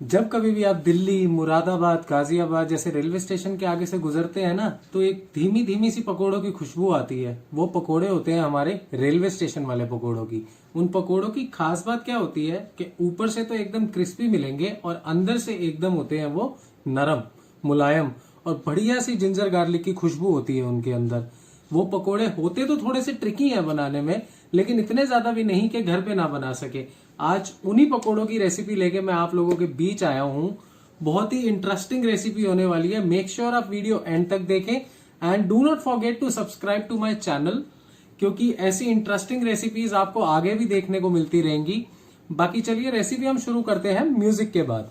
जब कभी भी आप दिल्ली, मुरादाबाद, गाजियाबाद जैसे रेलवे स्टेशन के आगे से गुजरते हैं ना, तो एक धीमी धीमी सी पकोड़ों की खुशबू आती है। वो पकोड़े होते हैं हमारे रेलवे स्टेशन वाले पकोड़ों की। उन पकोड़ों की खास बात क्या होती है कि ऊपर से तो एकदम क्रिस्पी मिलेंगे और अंदर से एकदम होते हैं वो नरम, मुलायम और बढ़िया सी जिंजर गार्लिक की खुशबू होती है उनके अंदर। वो पकोड़े होते तो थोड़े से ट्रिकी हैं बनाने में, लेकिन इतने ज्यादा भी नहीं कि घर पे ना बना सके। आज उन्हीं पकोड़ों की रेसिपी लेके मैं आप लोगों के बीच आया हूं। बहुत ही इंटरेस्टिंग रेसिपी होने वाली है। मेक श्योर आप वीडियो एंड तक देखें and do not forget to subscribe to my channel, क्योंकि ऐसी इंटरेस्टिंग रेसिपीज आपको आगे भी देखने को मिलती रहेंगी। बाकी चलिए रेसिपी हम शुरू करते हैं म्यूजिक के बाद।